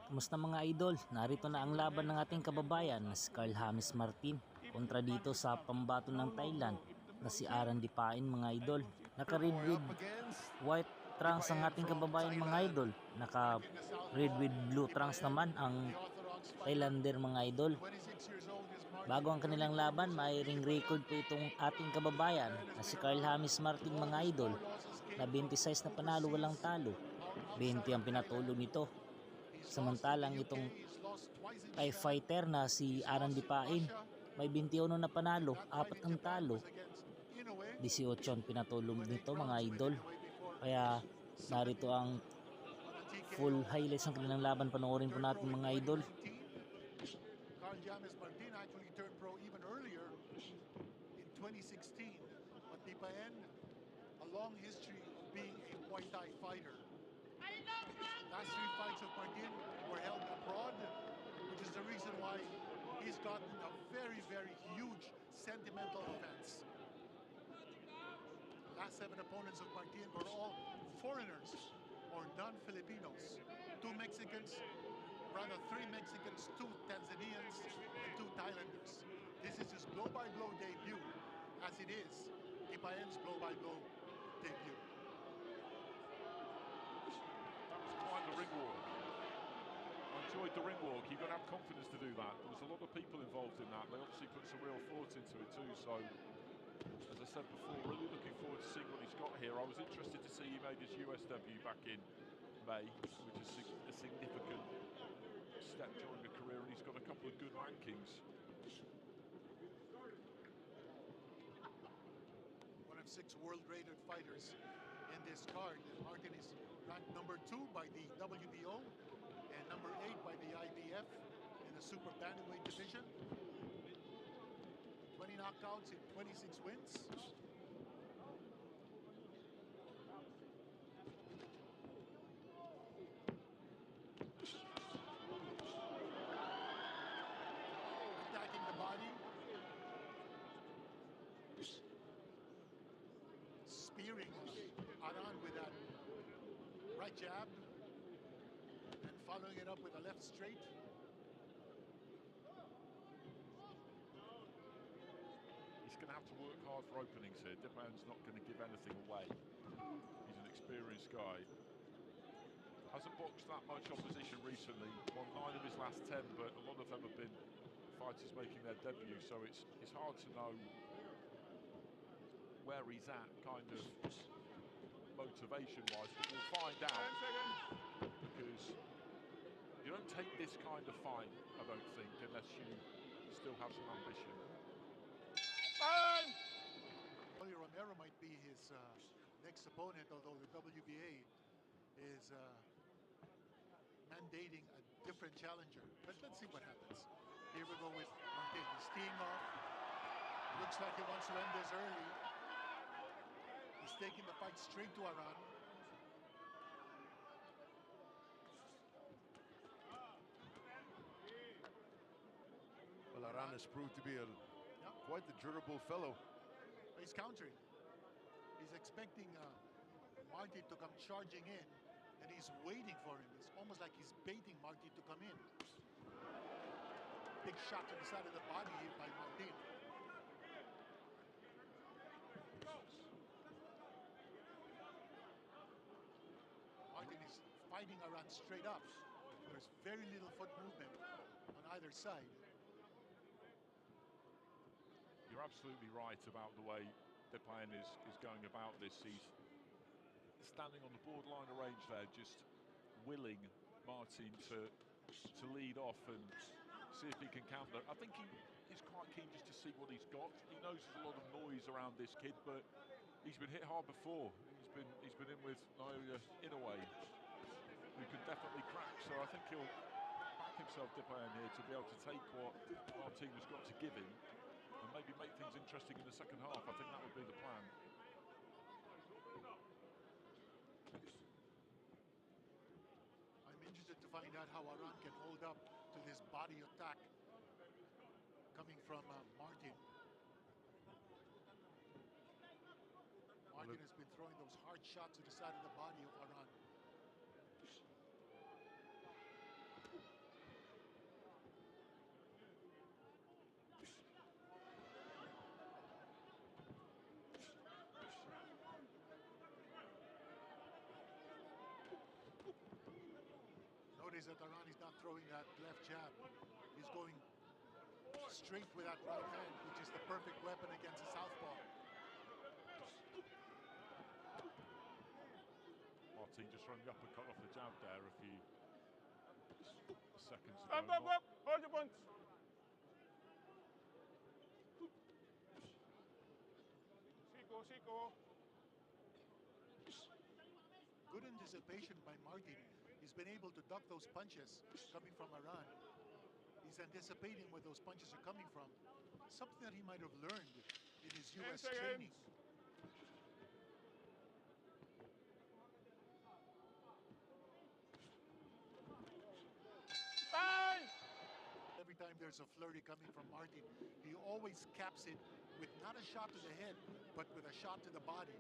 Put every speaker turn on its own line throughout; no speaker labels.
Kumusta mga idol? Narito na ang laban ng ating kababayan na si Carl James Martin kontra dito sa pambato ng Thailand na si Aran Depain mga idol. Naka-red with white trunks ang ating kababayan mga idol. Naka-red with blue trunks naman ang Thailander mga idol. Bago ang kanilang laban, mayroong record po itong ating kababayan na si Carl James Martin mga idol na 26 na panalo walang talo. 20 ang pinatulog nito. Samantalang itong Thai fighter na si Aran Depain may 21 na panalo, 4 ang talo, 18 ang pinatulog nito mga idol. Kaya narito ang full highlights ng kanilang laban, panoorin po natin mga idol.
Carl James Martin actually turned pro even earlier in 2016, but Depain, a long history of being a Muay Thai fighter. Last 3 fights of Martin were held abroad, which is the reason why he's gotten a very, very huge sentimental offense. The last 7 opponents of Martin were all foreigners or non-Filipinos. 2 Mexicans, rather 3 Mexicans, 2 Tanzanians, and 2 Thailanders. This is his blow-by-blow debut, as it is Depain's blow-by-blow debut.
The ring walk. I enjoyed the ring walk. You've got to have confidence to do that. There was a lot of people involved in that. They obviously put some real thought into it too. So, as I said before, really looking forward to seeing what he's got here. I was interested to see he made his US debut back in May, which is a significant step during a career, and he's got a couple of good rankings.
One of 6 world-rated fighters in this card. Martin is ranked number 2 by the WBO and number 8 by the IBF in the super bantamweight division. 20 knockouts in 26 wins. Attacking the body. Spearing Aran with that right jab and following it up with a left straight.
He's going to have to work hard for openings here. Depain's not going to give anything away. He's an experienced guy. Hasn't boxed that much opposition recently. Won 9 of his last 10, but a lot of them have been fighters making their debut, so it's hard to know where he's at, kind of motivation-wise, but we'll find out, because you don't take this kind of fight, I don't think, unless you still have some ambition.
Romero might be his next opponent, although the WBA is mandating a different challenger. But let's see what happens. Here we go with Martin. He's teeing off. Looks like he wants to end this early. He's taking the fight straight to Aran.
Well, Aran has proved to be quite the durable fellow.
He's countering. He's expecting Martin to come charging in, and he's waiting for him. It's almost like he's baiting Martin to come in. Big shot to the side of the body by Martin. Martin is fighting Aran straight up. There's very little foot movement on either side.
You're absolutely right about the way Depain is going about this. He's standing on the borderline of range there, just willing Martin to lead off and see if he can counter. I think he's quite keen just to see what he's got. He knows there's a lot of noise around this kid, but he's been hit hard before. He's been in with Naoya Inoue, who can definitely crack. So I think he'll back himself, Depain, here to be able to take what Martin has got to give him and maybe make things interesting in the second half. I think that would be the plan.
I'm interested to find out how Aran can hold up to this body attack coming from Martin. Martin has been throwing those hard shots to the side of the body of Aran. notice that Aran is not throwing that left jab. He's going straight with that right hand, which is the perfect weapon against a southpaw.
Martin just throwing the uppercut off the jab there a few seconds ago.
Hold your punch. Chico.
Good anticipation by Martin. He's been able to duck those punches coming from Aran. He's anticipating where those punches are coming from. Something that he might have learned in his U.S. training. Every time there's a flurry coming from Martin, he always caps it with not a shot to the head, but with a shot to the body.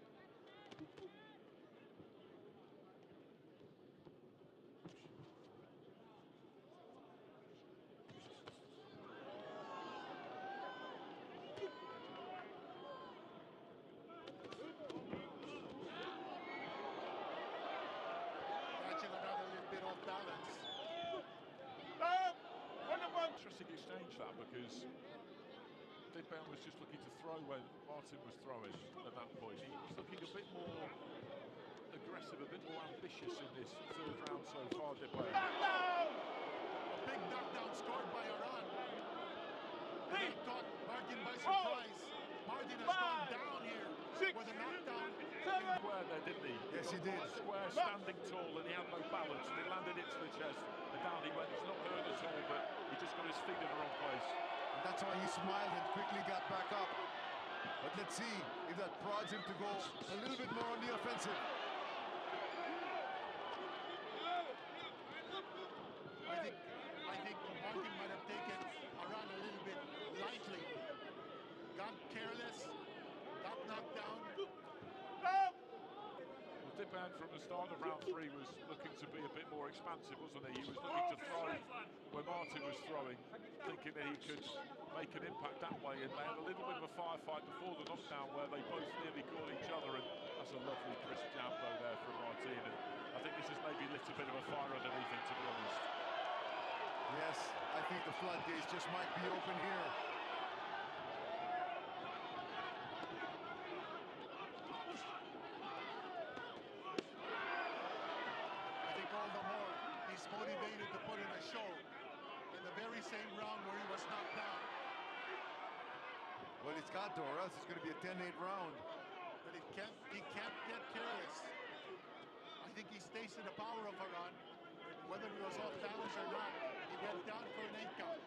Catching another little bit off balance.
Interesting exchange that, because Depain was just looking to throw when Martin was throwing at that point. He was looking a bit more aggressive, a bit more ambitious in this third round so far, Depain.
A big knockdown scored by Aran. And he caught Martin by surprise. Martin has gone down here with a knockdown.
Square there, didn't he?
Yes, he did.
Square, standing tall, and he had no balance, and it landed into the chest. And down he went. He's not hurt at all, but he just got his feet in the wrong place.
And that's why he smiled and quickly got back up. But let's see if that prods him to go a little bit more on the offensive.
I think Martin might have taken Aran a little bit lightly. Got careless, got knocked down.
Well, Depain from the start of round 3 was looking to be a bit more expansive, wasn't he? He was looking to throw where Martin was throwing, thinking that he could make an impact that way, and they had a little bit of a firefight before the knockdown where they both nearly caught each other, and that's a lovely crisp jab though there from Martin, and I think this has maybe lit a bit of a fire underneath him, to be honest.
Yes, I think the floodgates just might be open here.
I think all the more he's motivated to put in a show in the very same round where he was knocked down.
Well, it's got to, or else it's going to be a 10-8 round.
But he can't get careless. I think he stays to the power of Aran. Whether he was off balance or not, he went down for an 8 count.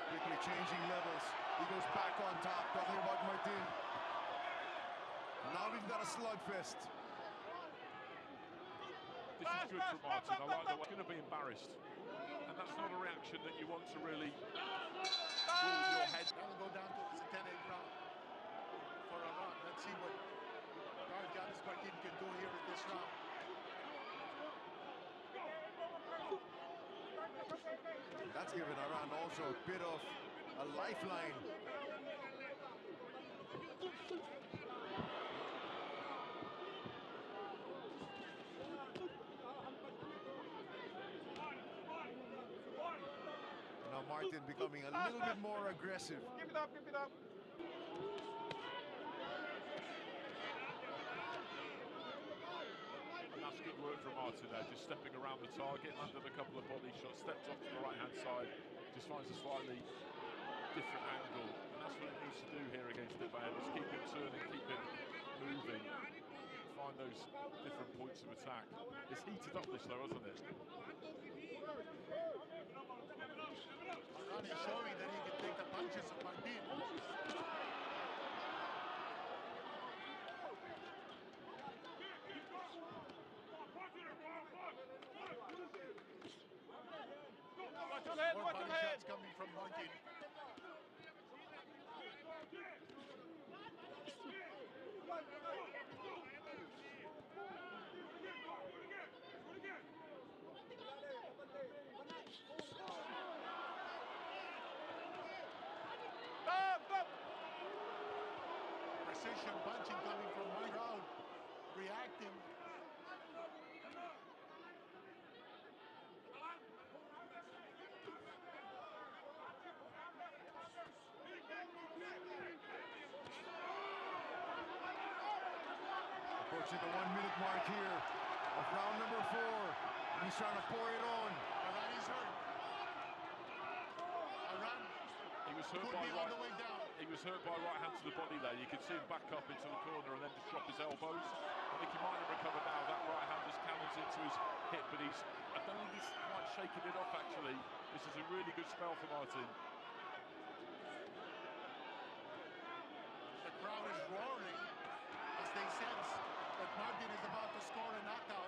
Quickly changing levels. He goes back on top, talking about Martin. Now we've got a slugfest.
This is good for Martin. I like the way he's going to be embarrassed, and that's not a reaction that you want to really move your head.
That'll go down to it's a 10-8 round for Aran. Let's see what Jammies Martin can do here in this round.
That's given Aran also a bit of a lifeline. Now Martin becoming a little bit more aggressive.
Keep it up.
And that's good work from Martin there, just stepping around the target, landed a couple of body shots, stepped off to the right-hand side, just finds a slightly different angle. And that's what he needs to do here against Depain, is keep him turning, keep him moving, find those different points of attack. It's heated up this though, hasn't it?
Aran is showing that he can take the punches of Martin. More body shots coming from Martin. Precision punching coming from my crowd, reacting.
Approaching the 1 minute mark here of round number 4. He's trying to pour it on.
Aran is hurt. Aran
He was hurt
could
by
be on the way down.
He was hurt by right hand to the body there. You could see him back up into the corner and then just drop his elbows. I think he might have recovered now. That right hand just cannons into his hip, but I don't think he's quite shaking it off actually. This is a really good spell for Martin.
The crowd is roaring as they sense that Martin is about to score a knockout.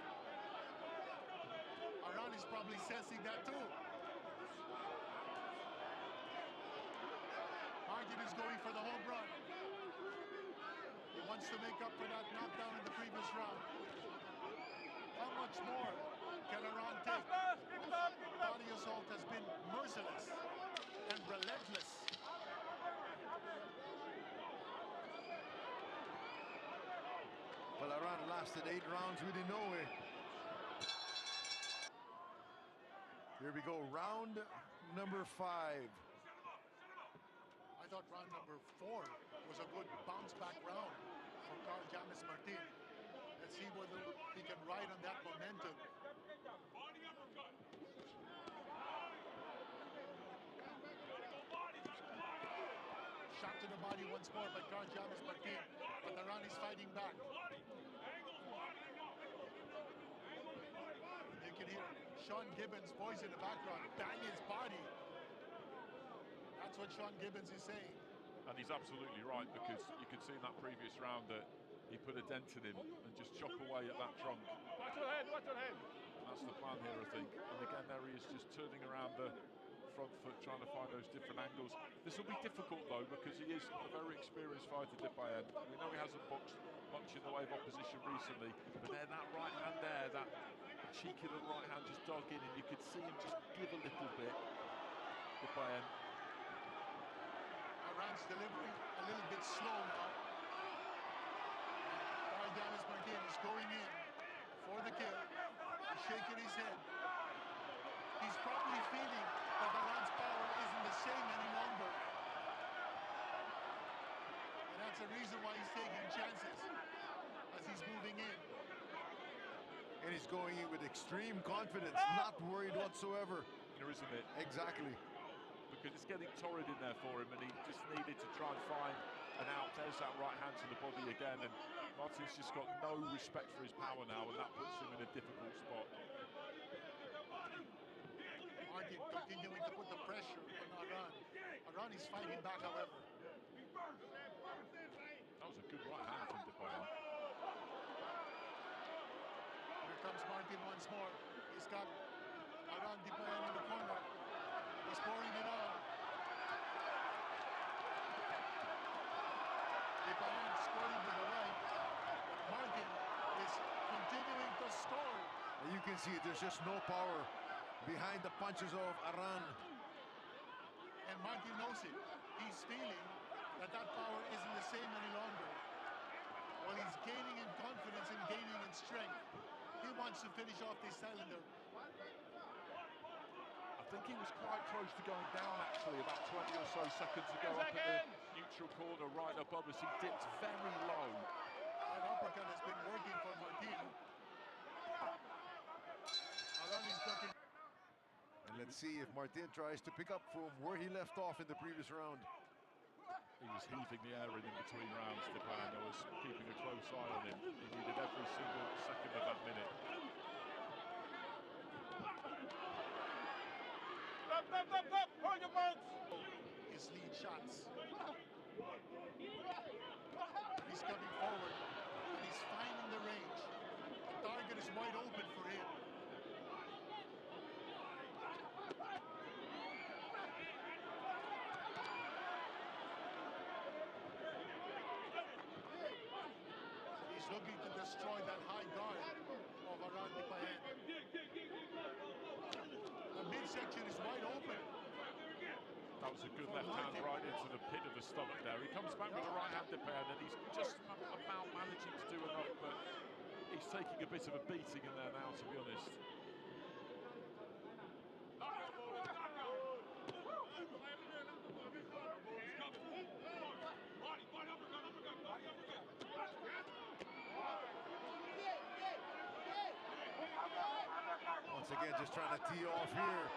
Aran is probably sensing that too. Martin is going for the home run. He wants to make up for that knockdown in the previous round. How much more can Aran take? Body assault has been merciless and relentless.
Well, Aran lasted 8 rounds with Inoue. Here we go, round number 5.
I thought round number 4 was a good bounce-back round for Jammies Martin. Let's see whether he can ride on that momentum. Shot to the body once more by Jammies Martin, but Aran is fighting back. You can hear Sean Gibbons' voice in the background, bang his body. That's what Sean Gibbons is saying.
And he's absolutely right, because you could see in that previous round that he put a dent in him and just chop away at that trunk. Watch your head, watch your head. And that's the plan here, I think. And again, there he is just turning around the front foot, trying to find those different angles. This will be difficult though, because he is a very experienced fighter, Depain. We know he hasn't boxed much in the way of opposition recently, but then that right hand there, that cheeky little right hand just dug in, and you could see him just give a little bit. Depain.
Aran's delivery a little bit slow now. Jammies Martin is going in for the kill. He's shaking his head. He's probably feeling that Aran's power isn't the same any longer. And that's the reason why he's taking chances as he's moving in.
And he's going in with extreme confidence, not worried whatsoever.
Isn't it?
Exactly.
Because it's getting torrid in there for him, and he just needed to try and find an out. There's that right hand to the body again, and Martin's just got no respect for his power now, and that puts him in a difficult spot.
Martin continuing to put the pressure on Aran. Aran is fighting back, however.
That was a good right hand from Depain.
Here comes Martin once more. He's got Aran Depain in the corner. He's pouring it on. Depain scoring to the right. Martin is continuing to score.
And you can see there's just no power behind the punches of Aran.
And Martin knows it. He's feeling that power isn't the same any longer. While he's gaining in confidence and gaining in strength, he wants to finish off this cylinder.
I think he was quite close to going down actually about 20 or so seconds ago up at the neutral corner right above us. He dipped very low.
That uppercut has been working for Martin. Aran is looking.
And let's see if Martin tries to pick up from where he left off in the previous round.
He was heaving the air in between rounds, Depain. I was keeping a close eye on him. He needed every single second of that minute.
His lead shots. He's coming forward, and he's finding the range. The target is wide open for him. He's looking to destroy that high guard of Aran Depain. The midsection is wide open.
That was a good left hand right into the pit of the stomach there. He comes back with a right hand Depain, and he's just about managing to do enough, but he's taking a bit of a beating in there now, to be honest.
Once again, just trying to tee off here.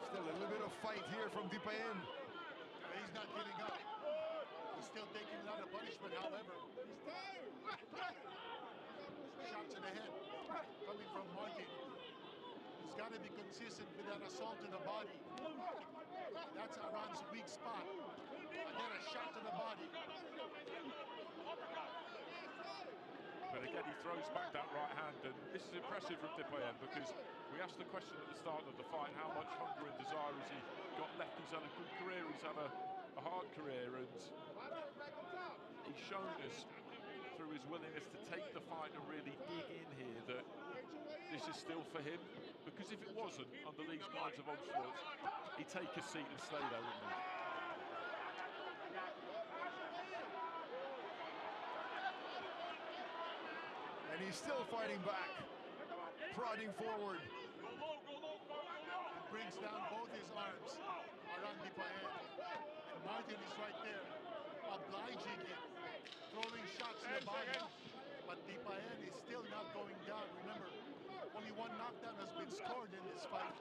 Still a little bit of fight here from Depain.
He's not giving up. He's still taking a lot of punishment, however. Shots in the head coming from Martin. He's got to be consistent with that assault to the body. That's Aran's weak spot. And then a shot to the body.
But again, he throws back that right hand, and this is impressive from Depain because we asked the question at the start of the fight, how much hunger and desire has he got left? He's had a good career, he's had a hard career, and he's shown us through his willingness to take the fight and really dig in here that this is still for him, because if it wasn't under these kinds of onslaughts, he'd take a seat and stay there, wouldn't he?
And he's still fighting back, prodding forward.
Brings down both his arms, Aran Depain. And Martin is right there, obliging him, throwing shots in the body. But Depain is still not going down. Remember, only one knockdown has been scored in this fight.